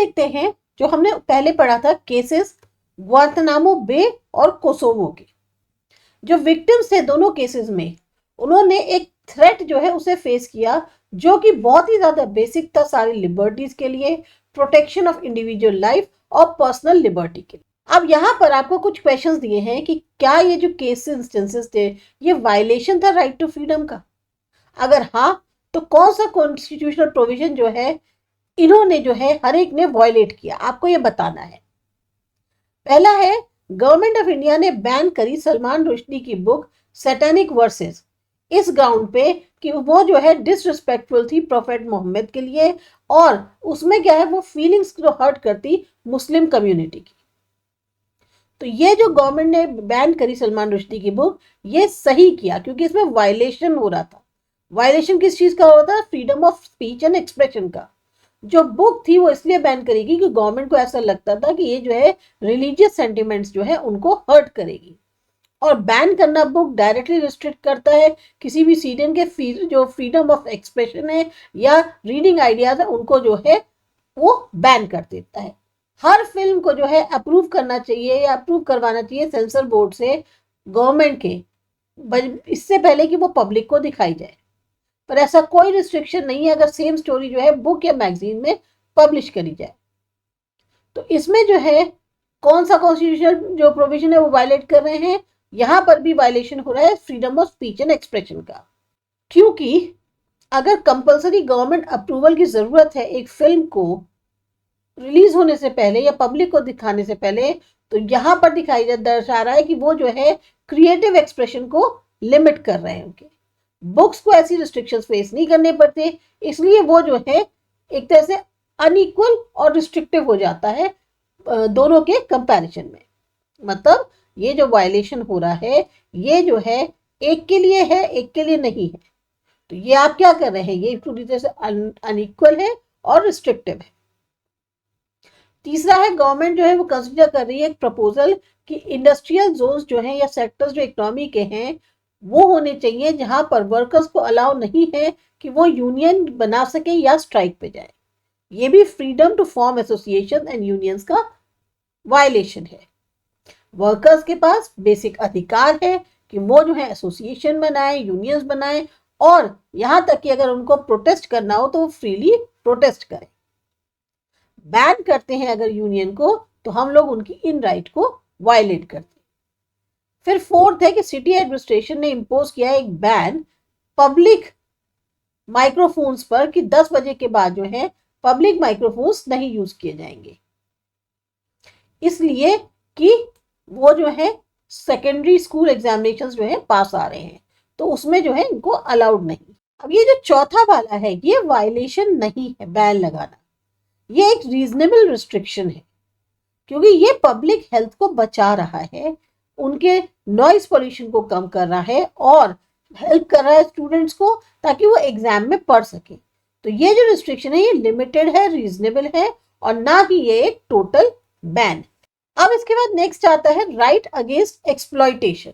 देखते हैं जो हमने पहले पढ़ा था, केसेस ग्वांतनामो बे और कोसोवो के। जो विक्टिम्स थे दोनों केसेस में, उन्होंने एक थ्रेट जो है उसे फेस किया, जो कि बहुत ही ज्यादा बेसिक था सारी लिबर्टीज के लिए, प्रोटेक्शन ऑफ इंडिविजुअल लाइफ और पर्सनल लिबर्टी के लिए। अब यहाँ पर आपको कुछ क्वेश्चंस दिए हैं कि क्या ये जो केस इंस्टेंसेस थे ये वायलेशन था राइट टू फ्रीडम का। अगर हाँ, तो कौन सा कॉन्स्टिट्यूशनल प्रोविजन जो है इन्होंने जो है हर एक ने वायलेट किया, आपको ये बताना है। पहला है, गवर्नमेंट ऑफ इंडिया ने बैन करी सलमान रुश्दी की बुक सैटेनिक वर्सेस, इस ग्राउंड पे कि वो जो है डिसरिस्पेक्टफुल थी प्रोफेट मोहम्मद के लिए, और उसमें क्या है वो फीलिंग्स को हर्ट करती मुस्लिम कम्युनिटी की। तो ये जो गवर्नमेंट ने बैन करी सलमान रुश्दी की बुक, ये सही किया क्योंकि इसमें वायलेशन हो रहा था। वायलेशन किस चीज का हो रहा था? Freedom of speech and expression का। जो बुक थी वो इसलिए बैन करेगी कि गवर्नमेंट को ऐसा लगता था कि ये जो है रिलीजियस सेंटिमेंट्स जो है उनको हर्ट करेगी। और बैन करना बुक डायरेक्टली रिस्ट्रिक्ट करता है किसी भी सिटीजन के जो फ्रीडम ऑफ एक्सप्रेशन है या रीडिंग आइडियाज है उनको जो है वो बैन कर देता है। हर फिल्म को जो है अप्रूव करना चाहिए या अप्रूव करवाना चाहिए सेंसर बोर्ड से गवर्नमेंट के, इससे पहले कि वो पब्लिक को दिखाई जाए। पर ऐसा कोई रिस्ट्रिक्शन नहीं है अगर सेम स्टोरी जो है बुक या मैगजीन में पब्लिश करी जाए। तो इसमें जो है कौन सा कॉन्स्टिट्यूशनल जो प्रोविजन है वो वायलेट कर रहे हैं? यहां पर भी वायलेशन हो रहा है freedom of speech and expression का, क्योंकि अगर कंपलसरी गवर्नमेंट अप्रूवल की जरूरत है एक फिल्म को रिलीज होने से पहले या पब्लिक को दिखाने से पहले, तो यहां पर दर्शा रहा है कि वो जो है क्रिएटिव एक्सप्रेशन को लिमिट कर रहे हैं। उनके बुक्स को ऐसी रिस्ट्रिक्शंस फेस नहीं करने पड़ते, इसलिए वो जो है एक तरह से अनइक्वल और रिस्ट्रिक्टिव हो जाता है दोनों के कंपैरिजन में। मतलब ये जो वायलेशन हो रहा है ये जो है एक के लिए है, एक के लिए नहीं है। तो ये आप क्या कर रहे हैं? ये पूरी तरह से अनइक्वल है और रिस्ट्रिक्टिव है। तीसरा है, गवर्नमेंट जो है वो कंसिडर कर रही है एक प्रपोजल कि इंडस्ट्रियल जोन्स जो हैं या सेक्टर्स जो इकोनॉमी के हैं वो होने चाहिए जहां पर वर्कर्स को अलाउ नहीं है कि वो यूनियन बना सके या स्ट्राइक पे जाए। ये भी freedom to form association and unions का वायलेशन है। वर्कर्स के पास बेसिक अधिकार है कि वो जो है एसोसिएशन बनाए, यूनियंस बनाए, और यहां तक कि अगर उनको प्रोटेस्ट करना हो तो वो फ्रीली प्रोटेस्ट करें। बैन करते हैं अगर यूनियन को तो हम लोग उनकी इन राइट को वायलेट करते हैं। फिर फोर्थ है कि सिटी एडमिनिस्ट्रेशन ने इंपोज किया एक बैन पब्लिक माइक्रोफोन्स पर कि 10 बजे के बाद जो है पब्लिक माइक्रोफोन्स नहीं यूज किए जाएंगे, इसलिए कि वो जो है सेकेंडरी स्कूल एग्जामिनेशन जो है पास आ रहे हैं तो उसमें जो है इनको अलाउड नहीं। अब ये जो चौथा वाला है ये वायलेशन नहीं है बैन लगाना, ये एक रीजनेबल रिस्ट्रिक्शन है क्योंकि ये पब्लिक हेल्थ को बचा रहा है, उनके नॉइज पोल्यूशन को कम कर रहा है और हेल्प कर रहा है स्टूडेंट्स को ताकि वो एग्जाम में पढ़ सके। तो ये जो रिस्ट्रिक्शन है ये लिमिटेड है, रीजनेबल है और ना कि ये एक टोटल बैन। अब इसके बाद नेक्स्ट आता है राइट अगेंस्ट एक्सप्लॉयटेशन।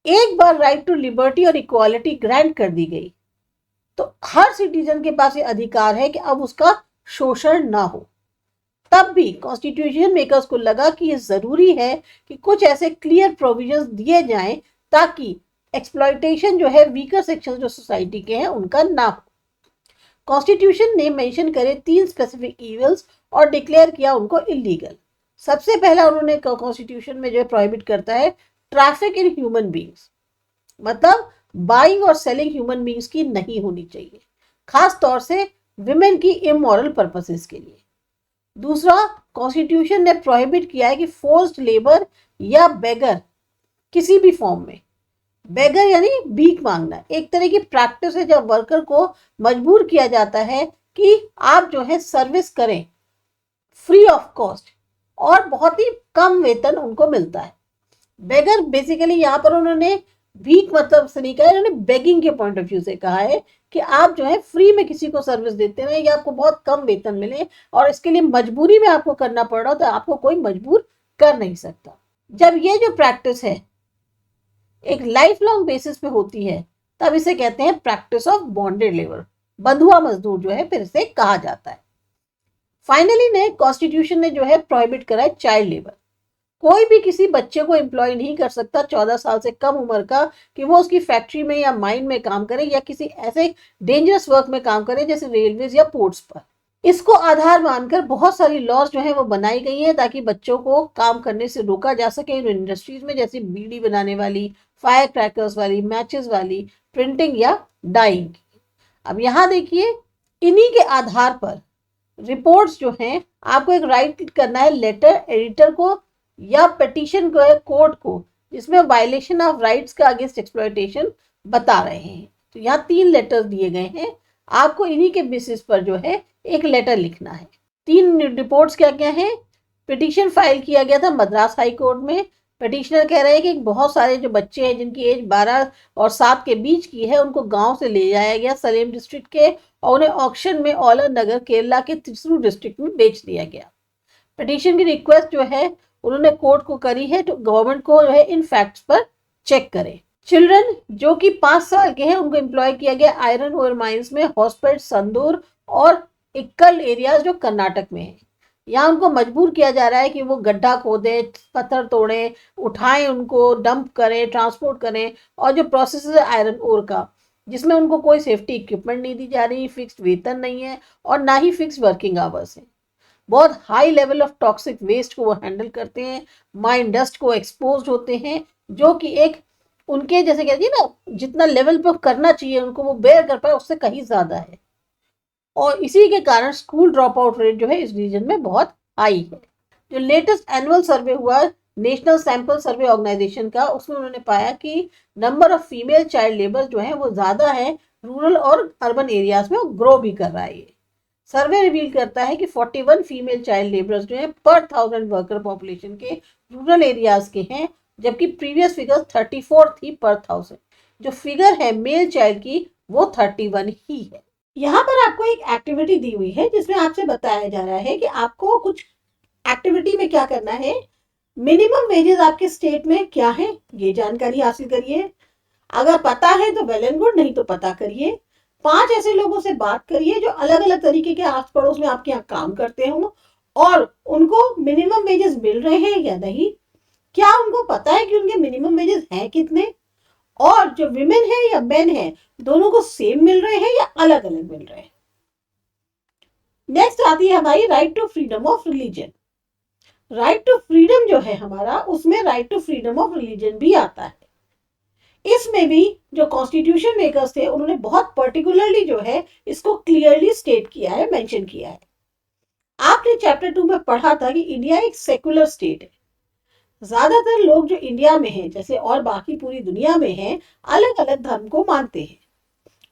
एक बार राइट टू लिबर्टी और इक्वालिटी ग्रांट कर दी गई तो हर सिटीजन के पास ये अधिकार है कि अब उसका शोषण ना हो। तब भी कॉन्स्टिट्यूशन मेकर्स को लगा कि ये जरूरी है कि कुछ ऐसे क्लियर प्रोविजंस दिए जाएं ताकि एक्सप्लॉयटेशन जो है वीकर सेक्शन जो सोसाइटी के हैं उनका ना हो। कॉन्स्टिट्यूशन ने मेंशन करे 3 स्पेसिफिक इविल्स और डिक्लेयर किया उनको इलीगल। सबसे पहला उन्होंने कॉन्स्टिट्यूशन में जो है प्रोहिबिट करता है ट्रैफिक इन ह्यूमन बींग्स, मतलब बाइंग और सेलिंग ह्यूमन बींग्स की नहीं होनी चाहिए, खास तौर से विमेन की इमोरल पर्पसेस के लिए। दूसरा, कॉन्स्टिट्यूशन ने प्रोहिबिट किया है कि फोर्स्ड लेबर या बेगर किसी भी फॉर्म में, बेगर यानी भीख मांगना एक तरह की प्रैक्टिस है जब वर्कर को मजबूर किया जाता है कि आप जो है सर्विस करें फ्री ऑफ कॉस्ट और बहुत ही कम वेतन उनको मिलता है। बेगर बेसिकली यहाँ पर उन्होंने भीख मतलब से नहीं कहा, उन्होंने बेगिंग के पॉइंट ऑफ व्यू से कहा है कि आप जो है फ्री में किसी को सर्विस देते रहे या आपको बहुत कम वेतन मिले और इसके लिए मजबूरी में आपको करना पड़ रहा हो तो आपको कोई मजबूर कर नहीं सकता। जब ये जो प्रैक्टिस है एक लाइफ लॉन्ग बेसिस पे होती है तब इसे कहते हैं प्रैक्टिस ऑफ बॉन्डेड लेबर, बंधुआ मजदूर जो है फिर से कहा जाता है। फाइनली ने कॉन्स्टिट्यूशन ने जो है प्रोहिबिट करा है चाइल्ड लेबर। कोई भी किसी बच्चे को एम्प्लॉय नहीं कर सकता 14 साल से कम उम्र का कि वो उसकी फैक्ट्री में या माइन में काम करे या किसी ऐसे डेंजरस वर्क में काम करे जैसे रेलवेज या पोर्ट्स पर। इसको आधार मानकर बहुत सारी लॉज जो है वो बनाई गई है ताकि बच्चों को काम करने से रोका जा सके इन इंडस्ट्रीज में, जैसे बीड़ी बनाने वाली, फायर क्रैकर्स वाली, मैचेस वाली, प्रिंटिंग या डाइंग। अब यहाँ देखिए, इन्हीं के आधार पर रिपोर्ट्स जो हैं आपको एक राइट करना है लेटर एडिटर को या पिटीशन को कोर्ट को, जिसमें वायलेशन ऑफ राइट्स का अगेंस्ट एक्सप्लॉयटेशन बता रहे हैं। तो यहाँ 3 लेटर्स दिए गए हैं, आपको इन्हीं के बेसिस पर जो है एक लेटर लिखना है। 3 रिपोर्ट्स क्या क्या है? पिटीशन फाइल किया गया था मद्रास हाई कोर्ट में। पिटिशनर कह रहे हैं कि बहुत सारे जो बच्चे हैं जिनकी एज 12 और 7 के बीच की है, उनको गांव से ले जाया गया सलेम डिस्ट्रिक्ट के और उन्हें ऑक्शन में औलर नगर केरला के त्रिशूर डिस्ट्रिक्ट में बेच दिया गया। पिटीशन की रिक्वेस्ट जो है उन्होंने कोर्ट को करी है तो गवर्नमेंट को जो है इन फैक्ट्स पर चेक करे। चिल्ड्रन जो कि 5 साल के हैं उनको एम्प्लॉय किया गया आयरन ओर माइंस में, हॉस्पेट, संदूर और इक्कल एरियाज जो कर्नाटक में है। यहाँ उनको मजबूर किया जा रहा है कि वो गड्ढा खोदे, पत्थर तोड़े, उठाएं, उनको डंप करें, ट्रांसपोर्ट करें, और जो प्रोसेस है आयरन ओर का, जिसमें उनको कोई सेफ्टी इक्विपमेंट नहीं दी जा रही, फिक्स्ड वेतन नहीं है और ना ही फिक्स वर्किंग आवर्स है। बहुत high level of toxic waste को वो हैंडल करते हैं, माइन डस्ट को एक्सपोज होते हैं, जो कि एक उनके जैसे कहती है ना, जितना लेवल पे करना चाहिए उनको वो बेयर कर पाए उससे कहीं ज्यादा है। और इसी के कारण स्कूल ड्रॉप आउट रेट जो है इस रीजन में बहुत हाई है। जो लेटेस्ट एनुअल सर्वे हुआ नेशनल सैंपल सर्वे ऑर्गेनाइजेशन का, उसमें उन्होंने पाया कि number of female child labour जो है वो ज्यादा है रूरल और अर्बन एरियाज में, ग्रो भी कर रहा है। ये सर्वे रिवील करता है कि 41 फीमेल चाइल्ड लेबर्स जो है पर 1000 वर्कर पॉपुलेशन के रूरल एरियाज के हैं, जबकि प्रीवियस फिगर 34 थी पर 1000। जो फिगर है मेल चाइल्ड की वो 31 ही है। यहाँ पर आपको एक एक्टिविटी दी हुई है जिसमें आपसे बताया जा रहा है कि आपको कुछ एक्टिविटी में क्या करना है। मिनिमम वेजेस आपके स्टेट में क्या है ये जानकारी हासिल करिए। अगर पता है तो वेल एंड गुड, नहीं तो पता करिए। 5 ऐसे लोगों से बात करिए जो अलग अलग तरीके के आस पड़ोस में आपके यहाँ काम करते हो और उनको मिनिमम वेजेस मिल रहे हैं या नहीं, क्या उनको पता है कि उनके मिनिमम वेजेस हैं कितने, और जो विमेन है या मेन है दोनों को सेम मिल रहे हैं या अलग अलग मिल रहे हैं। नेक्स्ट आती है हमारी right to freedom of religion. Right to freedom जो है हमारा, उसमें right to freedom of religion भी आता है। इसमें भी जो कॉन्स्टिट्यूशन मेकर्स थे उन्होंने बहुत पर्टिकुलरली जो है इसको क्लियरली स्टेट किया है, मेंशन किया है। आपने चैप्टर 2 में पढ़ा था कि इंडिया एक सेकुलर स्टेट है। ज्यादातर लोग जो इंडिया में हैं, जैसे और बाकी पूरी दुनिया में हैं, अलग अलग धर्म को मानते हैं,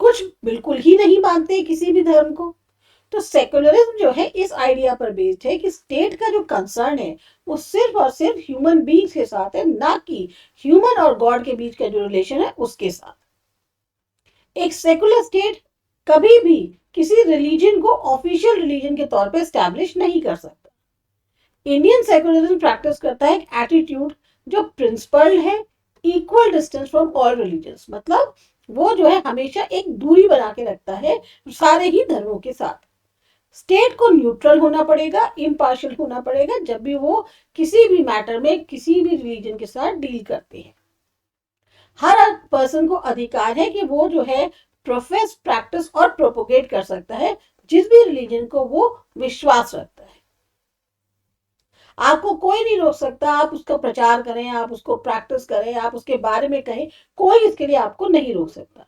कुछ बिल्कुल ही नहीं मानते किसी भी धर्म को। तो सेकुलरिज्म जो है इस आइडिया पर बेस्ड है कि स्टेट का जो कंसर्न है वो सिर्फ और सिर्फ ह्यूमन बीइंग्स के साथ है, ना कि ह्यूमन और गॉड के बीच का जो रिलेशन है उसके साथ। एक सेकुलर स्टेट कभी भी किसी रिलीजन को ऑफिशियल रिलीजन के तौर पे स्टैब्लिश नहीं कर सकता। इंडियन सेकुलरिज्म प्रैक्टिस करता है एक एटीट्यूड जो प्रिंसिपल्ड है, equal distance from all religions, मतलब वो जो है हमेशा एक दूरी बना के रखता है सारे ही धर्मों के साथ। स्टेट को न्यूट्रल होना पड़ेगा, इम्पार्शियल होना पड़ेगा जब भी वो किसी भी मैटर में किसी भी रिलीजन के साथ डील करते हैं। हर पर्सन को अधिकार है कि वो जो है प्रोफेस, प्रैक्टिस और प्रोपोगेट कर सकता है जिस भी रिलीजन को वो विश्वास रखता है। आपको कोई नहीं रोक सकता, आप उसका प्रचार करें, आप उसको प्रैक्टिस करें, आप उसके बारे में कहें, कोई इसके लिए आपको नहीं रोक सकता।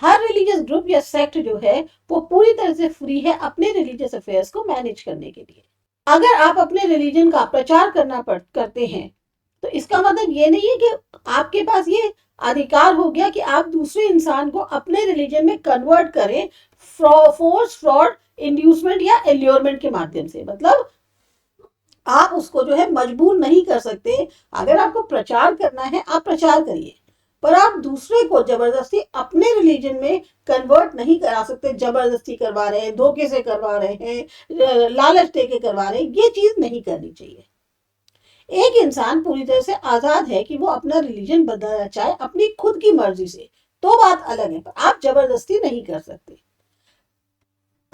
हर रिलीजियस ग्रुप या सेक्ट जो है वो पूरी तरह से फ्री है अपने रिलीजियस अफेयर्स को मैनेज करने के लिए। अगर आप अपने रिलीजन का प्रचार करते हैं तो इसका मतलब ये नहीं है कि आपके पास ये अधिकार हो गया कि आप दूसरे इंसान को अपने रिलीजन में कन्वर्ट करें फोर्स, फ्रॉड, इंड्यूसमेंट या एल्योरमेंट के माध्यम से। मतलब आप उसको जो है मजबूर नहीं कर सकते। अगर आपको प्रचार करना है आप प्रचार करिए, पर आप दूसरे को जबरदस्ती अपने रिलीजन में कन्वर्ट नहीं करा सकते। जबरदस्ती करवा रहे हैं, धोखे से करवा रहे हैं, लालच देके करवा रहे हैं, ये चीज नहीं करनी चाहिए। एक इंसान पूरी तरह से आजाद है कि वो अपना रिलीजन बदलना चाहे अपनी खुद की मर्जी से, तो बात अलग है, पर आप जबरदस्ती नहीं कर सकते।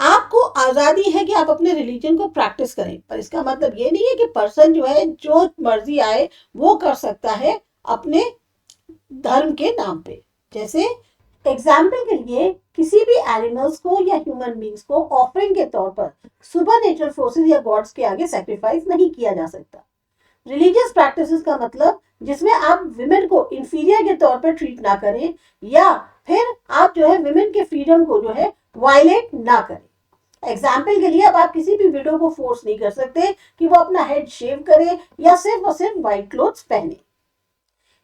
आपको आजादी है कि आप अपने रिलीजन को प्रैक्टिस करें, पर इसका मतलब ये नहीं है कि पर्सन जो है जो मर्जी आए वो कर सकता है अपने धर्म के नाम पे। जैसे एग्जाम्पल के लिए किसी भी एनिमल्स को या ह्यूमन बींग्स को ऑफरिंग के तौर पर सुपर नेचुरल फोर्सेस या गॉड्स के आगे सेक्रीफाइस नहीं किया जा सकता। रिलीजियस प्रैक्टिसेस का मतलब जिसमें आप विमेन को इंफीरियर के तौर पर ट्रीट ना करें, या फिर आप जो है विमेन के फ्रीडम को जो है वायलेट ना करें। एग्जाम्पल के लिए अब आप किसी भी विडो को फोर्स नहीं कर सकते कि वो अपना हेड शेव करे या सिर्फ और सिर्फ व्हाइट क्लोथ्स पहने।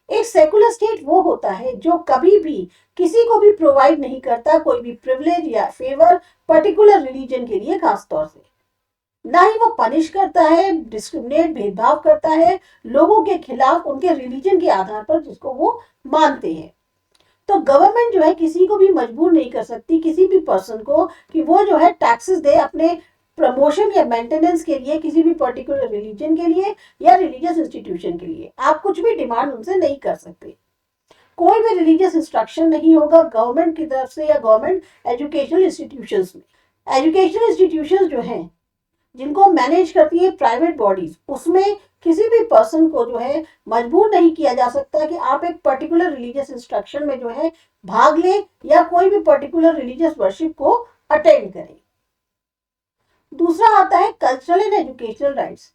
एक सेकुलर स्टेट वो होता है जो कभी भी किसी को भी प्रोवाइड नहीं करता कोई भी प्रिविलेज या फेवर पर्टिकुलर रिलीजन के लिए, खास तौर से ना ही वो पनिश करता है, डिस्क्रिमिनेट भेदभाव करता है लोगों के खिलाफ उनके रिलीजन के आधार पर जिसको वो मानते हैं। तो गवर्नमेंट जो है किसी को भी मजबूर नहीं कर सकती, किसी भी पर्सन को, कि वो जो है टैक्सेस दे अपने प्रमोशन या मेंटेनेंस के लिए किसी भी पर्टिकुलर रिलीजन के लिए या रिलीजियस इंस्टीट्यूशन के लिए। आप कुछ भी डिमांड उनसे नहीं कर सकते। कोई भी रिलीजियस इंस्ट्रक्शन नहीं होगा गवर्नमेंट की तरफ से या गवर्नमेंट एजुकेशनल इंस्टीट्यूशंस में। एजुकेशनल इंस्टीट्यूशंस जो हैं जिनको मैनेज करती है प्राइवेट बॉडीज, उसमें किसी भी पर्सन को जो है मजबूर नहीं किया जा सकता कि आप एक पर्टिकुलर रिलीजियस इंस्ट्रक्शन में जो है भाग लें या कोई भी पर्टिकुलर रिलीजियस वर्शिप को अटेंड करें। दूसरा आता है कल्चरल एंड एजुकेशनल राइट्स।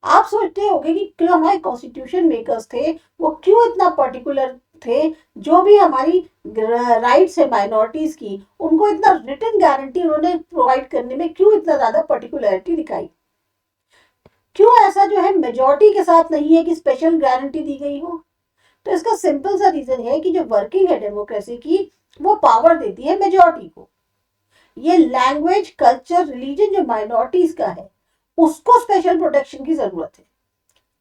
आप सोचते होंगे कि क्यों हमारे कॉन्स्टिट्यूशन मेकर्स थे वो क्यों इतना पर्टिकुलर थे, जो भी हमारी राइट्स है माइनॉरिटीज की उनको इतना रिटन गारंटी उन्होंने प्रोवाइड करने में क्यों इतना ज्यादा पर्टिकुलरिटी दिखाई। क्यों ऐसा जो है मेजॉरिटी के साथ नहीं है कि स्पेशल गारंटी दी गई हो। तो इसका सिंपल सा रीजन है कि जो वर्किंग है डेमोक्रेसी की वो पावर देती है मेजॉरिटी को। ये लैंग्वेज कल्चर रिलीजन जो माइनॉरिटीज का है उसको स्पेशल प्रोटेक्शन की जरूरत है।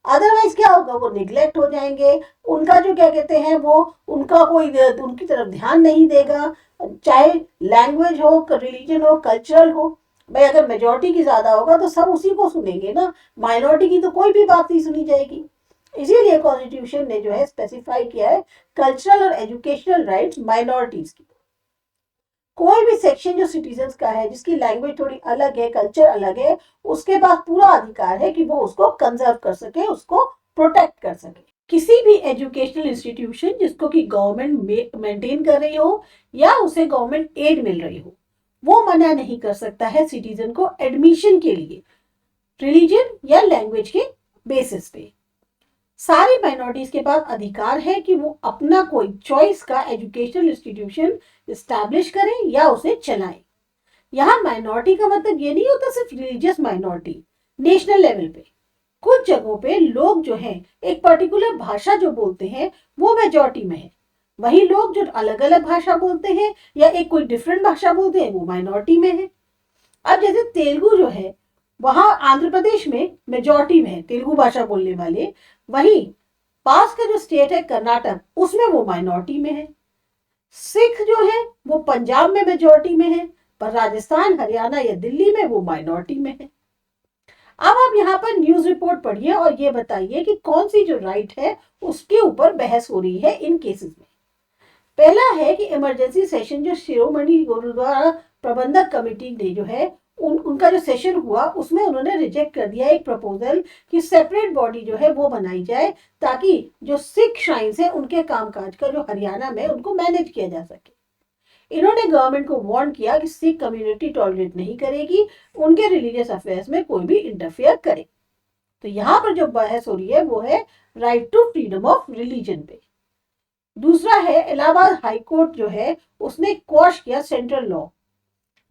अदरवाइज क्या होगा, वो निग्लेक्ट हो जाएंगे, उनका जो क्या कहते हैं वो उनका कोई उनकी तरफ ध्यान नहीं देगा, चाहे लैंग्वेज हो, रिलीजन हो, कल्चरल हो। भाई अगर मेजोरिटी की ज्यादा होगा तो सब उसी को सुनेंगे ना, माइनॉरिटी की तो कोई भी बात नहीं सुनी जाएगी। इसीलिए कॉन्स्टिट्यूशन ने जो है स्पेसिफाई किया है कल्चरल और एजुकेशनल राइट्स माइनॉरिटीज की। कोई भी सेक्शन जो सिटीजन का है जिसकी लैंग्वेज थोड़ी अलग है, कल्चर अलग है, उसके पास पूरा अधिकार है कि वो उसको कंजर्व कर सके, उसको प्रोटेक्ट कर सके। किसी भी एजुकेशनल इंस्टीट्यूशन जिसको कि गवर्नमेंट मेंटेन कर रही हो या उसे गवर्नमेंट एड मिल रही हो, वो मना नहीं कर सकता है सिटीजन को एडमिशन के लिए रिलीजन या लैंग्वेज के बेसिस पे। सारी माइनॉरिटीज के पास अधिकार है कि वो अपना कोई चॉइस का एजुकेशनल इंस्टीट्यूशन इस्टेब्लिश करें या उसे चलाएं। यहाँ माइनॉरिटी का मतलब ये नहीं होता सिर्फ रिलीजियस माइनॉरिटी, नेशनल लेवल पे कुछ जगहों पे लोग जो हैं एक पर्टिकुलर भाषा जो बोलते हैं वो मेजॉरिटी में है, वही लोग जो अलग अलग भाषा बोलते हैं या एक कोई डिफरेंट भाषा बोलते हैं वो माइनॉरिटी में है। अब जैसे तेलुगु जो है वहां आंध्र प्रदेश में मेजॉरिटी में है तेलुगु भाषा बोलने वाले, वहीं पास का जो स्टेट है कर्नाटक उसमें वो माइनॉरिटी में है। सिख जो है वो पंजाब में मेजॉरिटी में है, पर राजस्थान, हरियाणा या दिल्ली में वो माइनॉरिटी में है। अब आप यहाँ पर न्यूज रिपोर्ट पढ़िए और ये बताइए कि कौन सी जो राइट है उसके ऊपर बहस हो रही है इन केसेस में। पहला है कि इमरजेंसी सेशन जो शिरोमणि गुरुद्वारा प्रबंधक कमेटी ने जो है उनका जो सेशन हुआ उसमें उन्होंने रिजेक्ट कर दिया एक प्रपोजल कि सेपरेट बॉडी जो है वो बनाई जाए ताकि जो सिख श्राइन्स है उनके कामकाज का जो हरियाणा में उनको मैनेज किया जा सके। इन्होंने गवर्नमेंट को वार्न किया कि सिख कम्युनिटी टॉलरेट नहीं करेगी उनके रिलीजियस अफेयर्स में कोई भी इंटरफेयर करे। तो यहाँ पर जो बहस हो रही है वो है right to freedom of religion पे। दूसरा है इलाहाबाद हाई कोर्ट जो है उसने क्वॉश किया सेंट्रल लॉ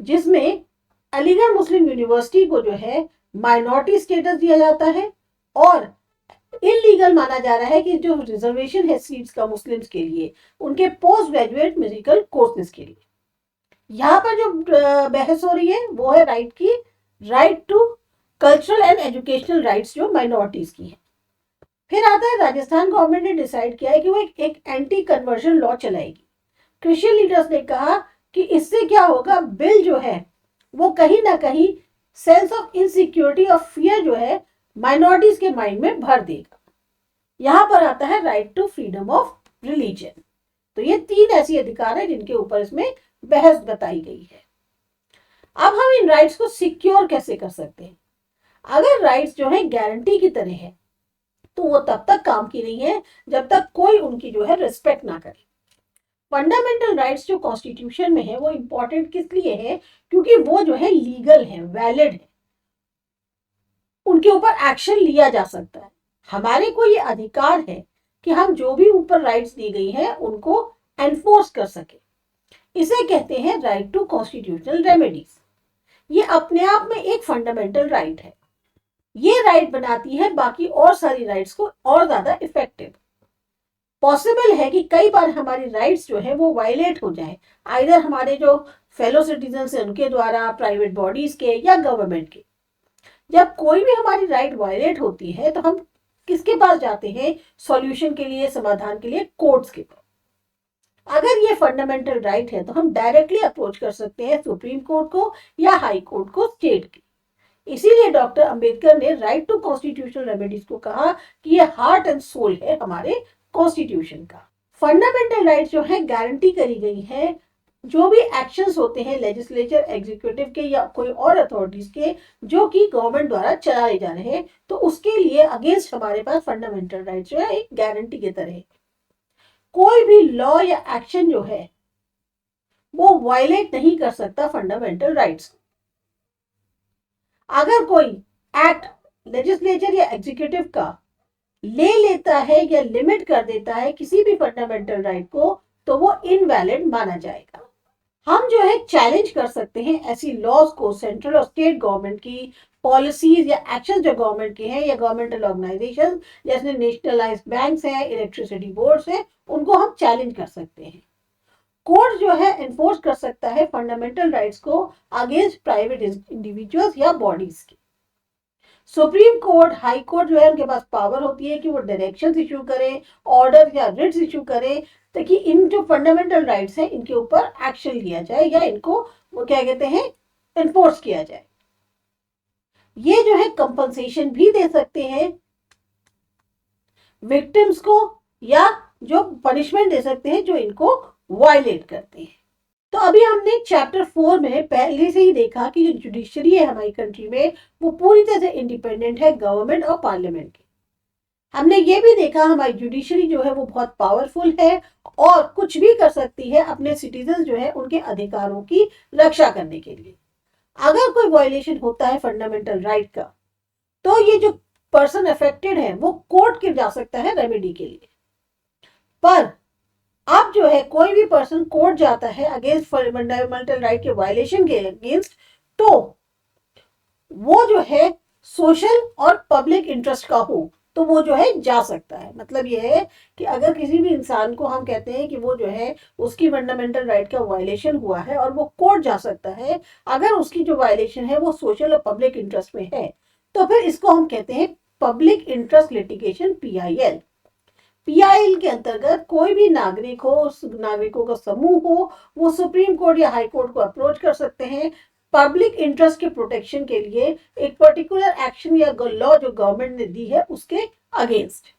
जिसमें अलीगढ़ मुस्लिम यूनिवर्सिटी को जो है माइनॉरिटी स्टेटस दिया जाता है और इलीगल माना जा रहा है कि जो रिजर्वेशन है सीट्स का मुस्लिम्स के लिए उनके पोस्ट ग्रेजुएट मेडिकल कोर्सेज के लिए। यहाँ पर जो बहस हो रही है वो है right to cultural and educational rights जो माइनॉरिटीज की है। फिर आता है राजस्थान गवर्नमेंट ने डिसाइड किया है कि वो एक एंटी कन्वर्जन लॉ चलाएगी। क्रिश्चियन लीडर्स ने कहा कि इससे क्या होगा, बिल जो है वो कहीं ना कहीं सेंस ऑफ इनसिक्योरिटी और फियर जो है माइनॉरिटीज के माइंड में भर देगा। यहां पर आता है right to freedom of religion. तो ये तीन ऐसी अधिकार है जिनके ऊपर इसमें बहस बताई गई है। अब हम इन राइट्स को सिक्योर कैसे कर सकते हैं? अगर राइट्स जो है गारंटी की तरह है तो वो तब तक काम की नहीं है जब तक कोई उनकी जो है रिस्पेक्ट ना करे। फंडामेंटल राइट्स जो कॉन्स्टिट्यूशन में है वो इंपॉर्टेंट किस लिए है? क्योंकि वो जो है लीगल है, वैलिड है, उनके ऊपर एक्शन लिया जा सकता है। हमारे को ये अधिकार है कि हम जो भी ऊपर राइट्स दी गई है उनको एनफोर्स कर सके। इसे कहते हैं राइट टू कॉन्स्टिट्यूशनल रेमेडीज। ये अपने आप में एक फंडामेंटल राइट है। ये राइट बनाती है बाकी और सारी राइट्स को और ज्यादा इफेक्टिव। पॉसिबल है कि कई बार हमारी राइट्स जो है वो वायलेट हो जाए, आइदर हमारे जो फेलो सिटीजन है उनके द्वारा, प्राइवेट बॉडीज के या गवर्नमेंट के। जब कोई भी हमारी राइट वायलेट होती है तो हम किसके पास जाते हैं सॉल्यूशन के लिए, समाधान के लिए? कोर्ट्स के पास। अगर ये फंडामेंटल राइट है तो हम डायरेक्टली अप्रोच कर सकते हैं सुप्रीम कोर्ट को या हाई कोर्ट को, स्टेट की। इसीलिए डॉक्टर अंबेडकर ने राइट टू कॉन्स्टिट्यूशनल रेमेडीज को कहा कि ये हार्ट एंड सोल है हमारे कॉन्स्टिट्यूशन का। फंडामेंटल राइट्स जो है गारंटी करी गई है। जो भी एक्शंस होते हैं लेजिस्लेचर, एग्जीक्यूटिव के या कोई और अथॉरिटीज के जो कि गवर्नमेंट द्वारा चलाए जा रहे हैं, तो उसके लिए अगेंस्ट हमारे पास फंडामेंटल राइट्स जो है एक गारंटी की तरह है। कोई भी लॉ या एक्शन जो है वो वायलेट नहीं कर सकता फंडामेंटल राइट्स। अगर कोई एक्ट लेजिस्लेचर या एग्जीक्यूटिव का ले लेता है या लिमिट कर देता है किसी भी फंडामेंटल राइट को, तो वो इनवैलिड माना जाएगा। हम जो है चैलेंज कर सकते हैं ऐसी लॉज को, सेंट्रल और स्टेट गवर्नमेंट की पॉलिसीज या एक्शन जो गवर्नमेंट के हैं या गवर्नमेंटल ऑर्गेनाइजेशन जैसे नेशनलाइज्ड बैंक्स हैं, इलेक्ट्रिसिटी बोर्ड्स हैं, उनको हम चैलेंज कर सकते हैं। कोर्ट जो है एनफोर्स कर सकता है फंडामेंटल राइट्स को अगेंस्ट प्राइवेट इंडिविजुअल्स या बॉडीज की। सुप्रीम कोर्ट, हाई कोर्ट जो है उनके पास पावर होती है कि वो डायरेक्शंस इशू करें, ऑर्डर या रिट्स इशू करें, ताकि इन जो फंडामेंटल राइट्स हैं इनके ऊपर एक्शन लिया जाए या इनको वो क्या कहते हैं एनफोर्स किया जाए। ये जो है कंपनसेशन भी दे सकते हैं विक्टिम्स को, या जो पनिशमेंट दे सकते हैं जो इनको वायलेट करते हैं। तो अभी हमने चैप्टर 4 में पहले से ही देखा कि जो जुडिशरी है हमारी कंट्री में वो पूरी तरह से इंडिपेंडेंट है गवर्नमेंट और पार्लियामेंट की। हमने ये भी देखा हमारी जुडिशरी जो है वो बहुत पावरफुल है और कुछ भी कर सकती है अपने सिटीजन जो है उनके अधिकारों की रक्षा करने के लिए। अगर कोई वायलेशन होता है फंडामेंटल राइट का, तो ये जो पर्सन अफेक्टेड है वो कोर्ट के जा सकता है रेमेडी के लिए। पर अब जो है कोई भी पर्सन कोर्ट जाता है अगेंस्ट फंडामेंटल राइट के वायलेशन के अगेंस्ट, तो वो जो है सोशल और पब्लिक इंटरेस्ट का हो तो वो जो है जा सकता है। मतलब ये है कि अगर किसी भी इंसान को हम कहते हैं कि वो जो है उसकी फंडामेंटल राइट का वायलेशन हुआ है और वो कोर्ट जा सकता है, अगर उसकी जो वायलेशन है वो सोशल और पब्लिक इंटरेस्ट में है, तो फिर इसको हम कहते हैं public interest litigation, PIL। PIL के अंतर्गत कोई भी नागरिक हो, उस नागरिकों का समूह हो, वो सुप्रीम कोर्ट या हाई कोर्ट को अप्रोच कर सकते हैं पब्लिक इंटरेस्ट के प्रोटेक्शन के लिए एक पर्टिकुलर एक्शन या लॉ जो गवर्नमेंट ने दी है उसके अगेंस्ट।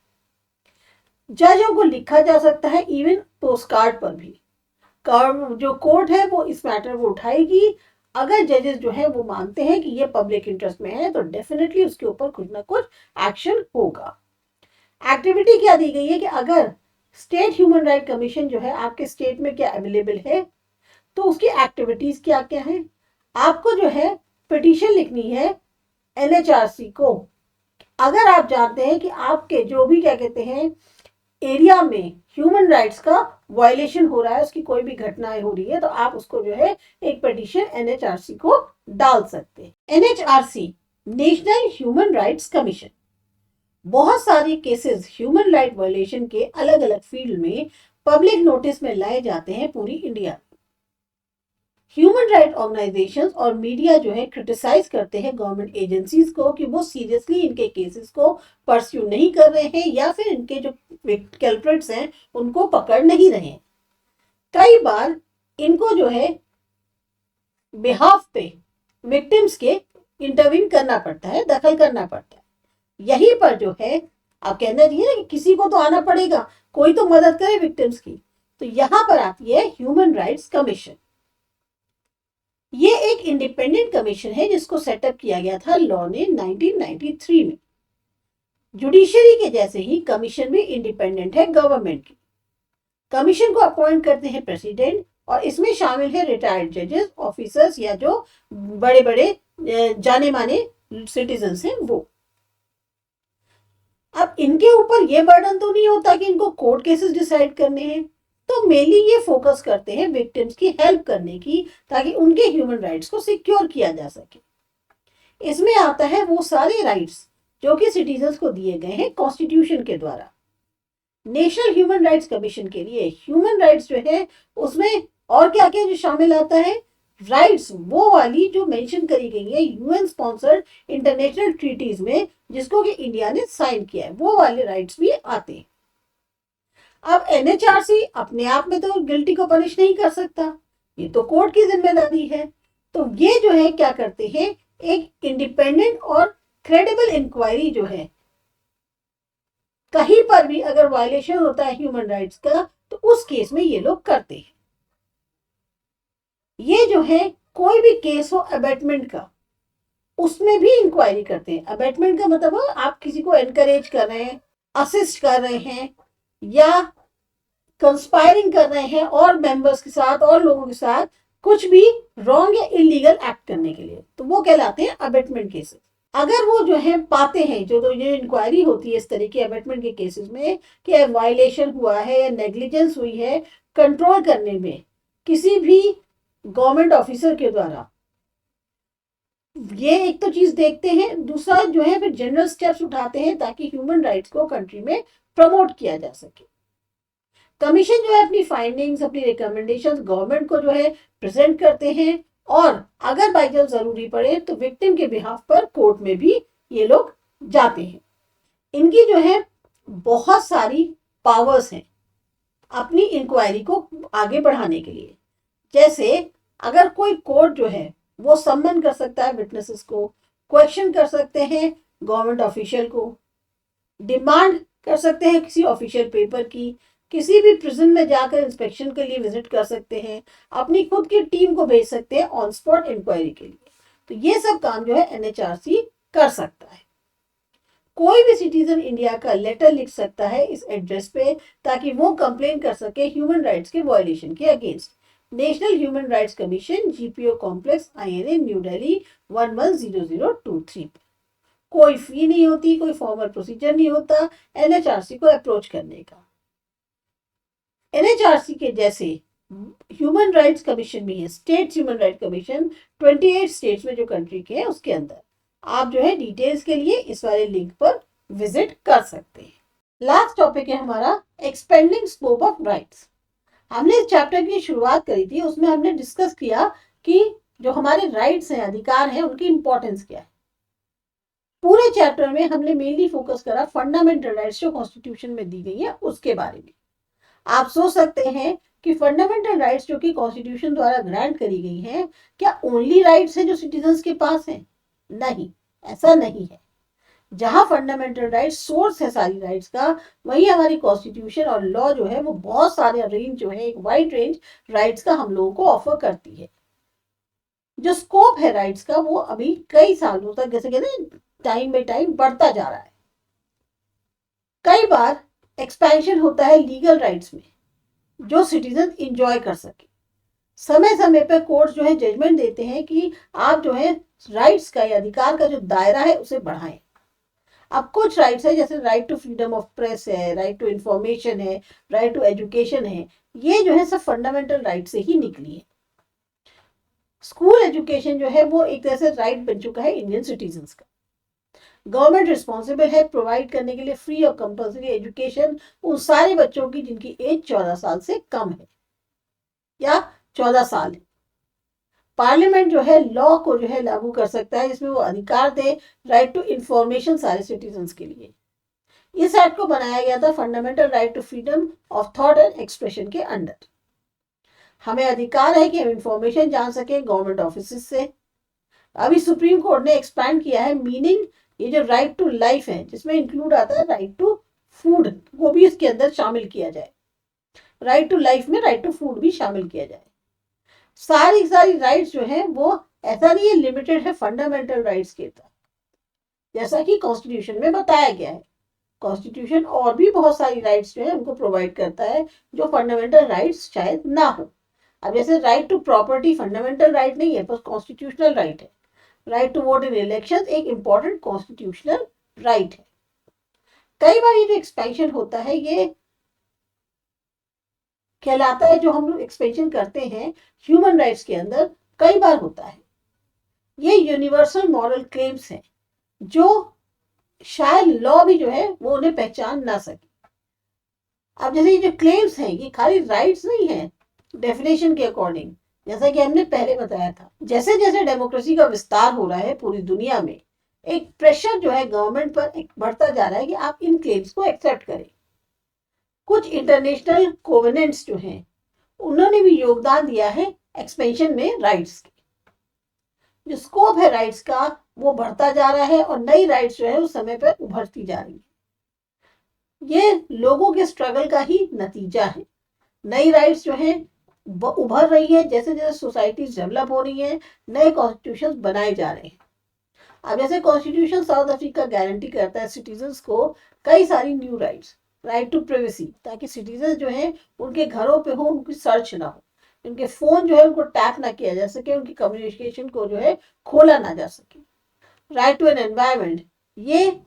जजों को लिखा जा सकता है, इवन पोस्ट कार्ड पर भी। जो कोर्ट है वो इस मैटर को उठाएगी। अगर जजेस जो है वो मानते हैं कि ये पब्लिक इंटरेस्ट में है तो डेफिनेटली उसके ऊपर कुछ ना कुछ एक्शन होगा। एक्टिविटी क्या दी गई है कि अगर स्टेट ह्यूमन राइट कमीशन जो है आपके स्टेट में क्या अवेलेबल है, तो उसकी एक्टिविटीज क्या क्या है। आपको जो है पिटीशन लिखनी है NHRC को। अगर आप जानते हैं कि आपके जो भी क्या कहते हैं एरिया में ह्यूमन राइट्स का वायलेशन हो रहा है, उसकी कोई भी घटनाएं हो रही है, तो आप उसको जो है एक पिटीशन NHRC को डाल सकते हैं। NHRC, national human rights commission, बहुत सारे केसेस ह्यूमन राइट वायलेशन के अलग अलग फील्ड में पब्लिक नोटिस में लाए जाते हैं पूरी इंडिया में। ह्यूमन राइट ऑर्गेनाइजेशंस और मीडिया जो है क्रिटिसाइज करते हैं गवर्नमेंट एजेंसीज को कि वो सीरियसली इनके केसेस को परस्यू नहीं कर रहे हैं या फिर इनके जो कल्प्रिट्स हैं उनको पकड़ नहीं रहे हैं। कई बार इनको जो है बिहाफ पे विक्टिम्स के इंटरवीन करना पड़ता है, दखल करना पड़ता है। यहीं पर जो है आप कहना चाहिए ना कि किसी को तो आना पड़ेगा, कोई तो मदद करे विक्टिम्स की, तो यहां पर आती है ह्यूमन राइट्स कमीशन। ये एक इंडिपेंडेंट कमीशन है जिसको सेटअप किया गया था लॉ ने 1993 में। जुडिशरी के जैसे ही कमीशन भी इंडिपेंडेंट है गवर्नमेंट की। कमीशन को अपॉइंट करते हैं प्रेसिडेंट और इसमें शामिल है रिटायर्ड जजेस, ऑफिसर्स या जो बड़े बड़े जाने माने सिटीजन्स हैं वो। अब इनके ऊपर ये बर्डन तो नहीं होता कि इनको कोर्ट केसेस डिसाइड करने हैं, तो मेनली ये फोकस करते हैं विक्टिम्स की हेल्प करने की ताकि उनके ह्यूमन राइट्स को सिक्योर किया जा सके। इसमें आता है वो सारे राइट्स जो कि सिटीजन्स को दिए गए हैं कॉन्स्टिट्यूशन के द्वारा। नेशनल ह्यूमन राइट्स कमीशन के लिए ह्यूमन राइट्स जो है उसमें और क्या क्या जो शामिल आता है, राइट्स वो वाली जो मेंशन करी गई है यूएन स्पॉन्सर्ड इंटरनेशनल ट्रीटीज में जिसको कि इंडिया ने साइन किया है, वो वाले राइट्स भी आते हैं। अब एनएचआरसी अपने आप में तो गिल्टी को पनिश नहीं कर सकता, ये तो कोर्ट की जिम्मेदारी है। तो ये जो है क्या करते हैं, एक इंडिपेंडेंट और क्रेडिबल इंक्वायरी जो है, कहीं पर भी अगर वायलेशन होता है ह्यूमन राइट्स का तो उस केस में ये लोग करते हैं। ये जो है कोई भी केस हो अबेटमेंट का उसमें भी इंक्वायरी करते हैं। अबेटमेंट का मतलब आप किसी को एनकरेज कर रहे हैं, असिस्ट कर रहे हैं या कंस्पायरिंग कर रहे हैं और मेंबर्स के साथ और लोगों के साथ कुछ भी रॉन्ग या इलीगल एक्ट करने के लिए, तो वो कहलाते हैं अबेटमेंट केसेस। अगर वो जो है पाते हैं, जो ये इंक्वायरी होती है इस तरह के अबेटमेंट के केसेस में कि वायलेशन हुआ है या नेग्लिजेंस हुई है कंट्रोल करने में किसी भी गवर्नमेंट ऑफिसर के द्वारा, ये एक तो चीज देखते हैं। दूसरा जो है फिर जनरल स्टेप्स उठाते हैं ताकि ह्यूमन राइट्स को कंट्री में प्रमोट किया जा सके। कमीशन जो है अपनी फाइंडिंग्स, अपनी रिकमेंडेशंस गवर्नमेंट को जो है प्रेजेंट करते हैं और अगर बाई चांस जरूरी पड़े तो विक्टिम के बिहाफ पर कोर्ट में भी ये लोग जाते हैं। इनकी जो है बहुत सारी पावर्स हैं अपनी इंक्वायरी को आगे बढ़ाने के लिए। जैसे अगर कोई कोर्ट जो है वो सम्मन कर सकता है विटनेसेस को, क्वेश्चन कर सकते हैं गवर्नमेंट ऑफिशियल को, डिमांड कर सकते हैं किसी ऑफिशियल पेपर की, किसी भी प्रिजन में जाकर इंस्पेक्शन के लिए विजिट कर सकते हैं, अपनी खुद की टीम को भेज सकते हैं ऑन स्पॉट इंक्वायरी के लिए। तो ये सब काम जो है एनएचआरसी कर सकता है। कोई भी सिटीजन इंडिया का लेटर लिख सकता है इस एड्रेस पे ताकि वो कंप्लेन कर सके ह्यूमन राइट्स के वायलेशन के against. National human rights commission, GPO complex, INA, new Delhi 110023 पे। कोई फी नहीं होती, कोई फॉर्मल प्रोसीजर नहीं होता एनएचआरसी को अप्रोच करने का। एनएचआरसी के जैसे ह्यूमन राइट्स कमीशन भी है, state human rights commission 28 states में जो कंट्री के हैं उसके अंदर। आप जो है डिटेल्स के लिए इस वाले लिंक पर विजिट कर सकते हैं। लास्ट टॉपिक है हमारा एक्सपेंडिंग स्कोप ऑफ राइट्स। हमने इस चैप्टर की शुरुआत करी थी, उसमें हमने डिस्कस किया कि जो हमारे राइट्स हैं, अधिकार हैं, उनकी इंपॉर्टेंस क्या है। पूरे चैप्टर में हमने मेनली फोकस करा फंडामेंटल राइट्स जो कॉन्स्टिट्यूशन में दी गई है उसके बारे में। आप सोच सकते हैं कि फंडामेंटल राइट्स जो कि कॉन्स्टिट्यूशन द्वारा ग्रांट करी गई हैं, क्या ओनली राइट्स हैं जो सिटीजन्स के पास हैं? नहीं, ऐसा नहीं है। जहां फंडामेंटल राइट्स सोर्स है सारी राइट्स का, वही हमारी कॉन्स्टिट्यूशन और लॉ जो है वो बहुत सारे रेंज जो है, एक वाइड रेंज राइट्स का हम लोगों को ऑफर करती है। जो स्कोप है राइट्स का वो अभी कई सालों तक, जैसे कहते हैं टाइम बाई टाइम बढ़ता जा रहा है। कई बार एक्सपेंशन होता है लीगल राइट्स में जो सिटीजन इंजॉय कर सके। समय समय पर कोर्ट जो है जजमेंट देते हैं कि आप जो है राइट्स का या अधिकार का जो दायरा है उसे बढ़ाएं। अब कुछ राइट्स है जैसे right to freedom of press है, राइट टू इंफॉर्मेशन है, राइट टू एजुकेशन है, ये जो है सब फंडामेंटल राइट से ही निकली है। स्कूल एजुकेशन जो है वो एक तरह से राइट बन चुका है इंडियन सिटीजन्स का। गवर्नमेंट रिस्पॉन्सिबल है प्रोवाइड करने के लिए फ्री और कंपल्सरी एजुकेशन उन सारे बच्चों की जिनकी एज 14 साल से कम है या 14 साल है। पार्लियामेंट जो है लॉ को जो है लागू कर सकता है जिसमें वो अधिकार दे राइट टू इंफॉर्मेशन सारे सिटीजन्स के लिए। इस एक्ट को बनाया गया था fundamental right to freedom of thought and expression के अंडर। हमें अधिकार है कि हम इंफॉर्मेशन जान सके गवर्नमेंट ऑफिस से। अभी सुप्रीम कोर्ट ने एक्सपैंड किया है मीनिंग, ये जो राइट टू लाइफ है जिसमें इंक्लूड आता है राइट टू फूड, वो भी इसके अंदर शामिल किया जाए। राइट टू लाइफ में राइट टू फूड भी शामिल किया जाए। सारी राइट्स जो है वो ऐसा नहीं है लिमिटेड है फंडामेंटल राइट्स के तहत, जैसा कि कॉन्स्टिट्यूशन में बताया गया है। कॉन्स्टिट्यूशन और भी बहुत सारी राइट्स जो है उनको प्रोवाइड करता है जो फंडामेंटल राइट्स शायद ना हो। अब जैसे right to property fundamental right नहीं है, बस कॉन्स्टिट्यूशनल राइट है। Right to vote in election एक इंपॉर्टेंट कॉन्स्टिट्यूशनल राइट है। कई बार ये जो एक्सपेंशन होता है ये कहलाता है, जो हम लोग एक्सपेंशन करते हैं ह्यूमन राइट्स के अंदर कई बार होता है। ये यूनिवर्सल मॉरल क्लेम्स हैं जो शायद लॉ भी जो है वो उन्हें पहचान ना सके। अब जैसे ये जो क्लेम्स हैं ये खाली राइट्स नहीं है डेफिनेशन के अकॉर्डिंग, जैसा कि हमने पहले बताया था। जैसे जैसे डेमोक्रेसी का विस्तार हो रहा है पूरी दुनिया में, एक प्रेशर जो है गवर्नमेंट पर एक बढ़ता जा रहा है कि आप इन क्लेम्स को एक्सेप्ट करें। कुछ इंटरनेशनल कोवेनेंट्स जो हैं उन्होंने भी योगदान दिया है एक्सपेंशन में राइट्स के। जो स्कोप है राइट्स का वो बढ़ता जा रहा है और नई राइट्स जो है उस समय पर उभरती जा रही है। ये लोगों के स्ट्रगल का ही नतीजा है। नई राइट्स जो है उभर रही है, जैसे जैसे सोसाइटीज डेवलप हो रही है नए कॉन्स्टिट्यूशन बनाए जा रहे हैं। अब जैसे कॉन्स्टिट्यूशन साउथ अफ्रीका गारंटी करता है सिटीजन्स को कई सारी new rights. Right to privacy, ताकि सिटीजन जो है उनके घरों पे हो, उनकी सर्च ना हो, उनके फोन जो है उनको टैप ना किया जा सके, उनकी कम्युनिकेशन को जो है खोला ना जा सके। राइट टू एन एनवायरमेंट, ये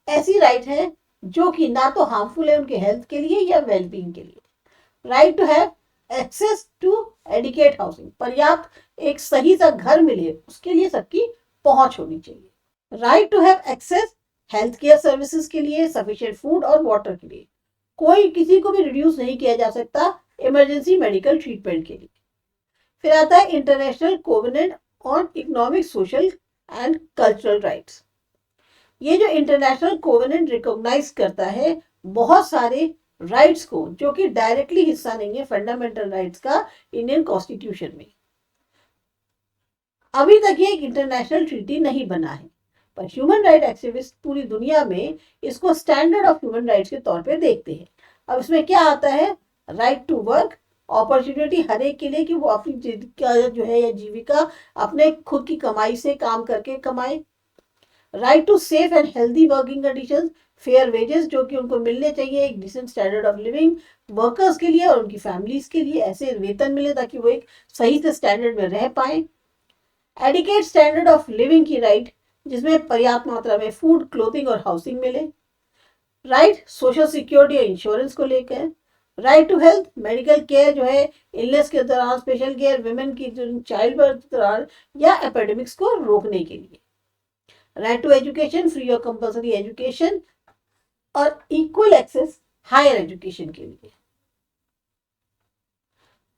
ऐसी राइट है जो कि ना तो हार्मफुल है उनके हेल्थ के लिए या वेलबींग के लिए। Right to have access to adequate housing, पर्याप्त एक सही सा घर मिले उसके लिए सबकी पहुंच होनी चाहिए। Right to have access health care services के लिए, सफिशिएंट फूड और वाटर के लिए। कोई किसी को भी रिड्यूस नहीं किया जा सकता इमरजेंसी मेडिकल ट्रीटमेंट के लिए। फिर आता है international covenant on economic, social and cultural rights. ये जो इंटरनेशनल कोवेनेंट रिकॉग्नाइज करता है बहुत सारे राइट्स को जो कि डायरेक्टली हिस्सा नहीं है फंडामेंटल राइट्स का इंडियन कॉन्स्टिट्यूशन में। अभी तक ये एक इंटरनेशनल ट्रीटी नहीं बना है, पर ह्यूमन राइट एक्टिविस्ट पूरी दुनिया में इसको स्टैंडर्ड ऑफ ह्यूमन राइट्स के तौर पे देखते हैं। अब इसमें क्या आता है? राइट टू वर्क, अपॉर्चुनिटी हर एक के लिए कि वो अपनी जीविका जो है या जीविका अपने खुद की कमाई से काम करके कमाए। Right to safe and healthy working conditions, fair wages जो कि उनको मिलने चाहिए, एक decent standard of living workers के लिए और उनकी फैमिलीज के लिए, ऐसे वेतन मिले ताकि वो एक सही से स्टैंडर्ड में रह पाए। एडिकेट स्टैंडर्ड ऑफ लिविंग की राइट, जिसमें पर्याप्त मात्रा में फूड, क्लोथिंग और हाउसिंग मिले। राइट सोशल सिक्योरिटी और इंश्योरेंस को लेकर। Right to health, medical care जो है इलनेस के दौरान, स्पेशल केयर विमेन की चाइल्ड बर्थ के दौरान या एपिडेमिक्स को रोकने के लिए। राइट टू एजुकेशन, फ्री और कंपल्सरी एजुकेशन और इक्वल एक्सेस हायर एजुकेशन के लिए।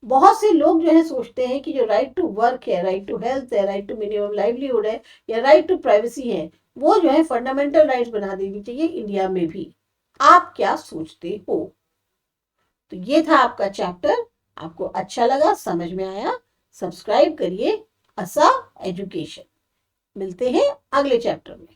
बहुत से लोग जो है सोचते हैं कि जो राइट टू वर्क है, राइट टू हेल्थ है, राइट टू मिनिमम लाइवलीहुड है या राइट टू प्राइवेसी है, वो जो है फंडामेंटल राइट्स बना देनी चाहिए इंडिया में भी। आप क्या सोचते हो? तो ये था आपका चैप्टर। आपको अच्छा लगा, समझ में आया? सब्सक्राइब करिए असा एजुकेशन। मिलते हैं अगले चैप्टर में।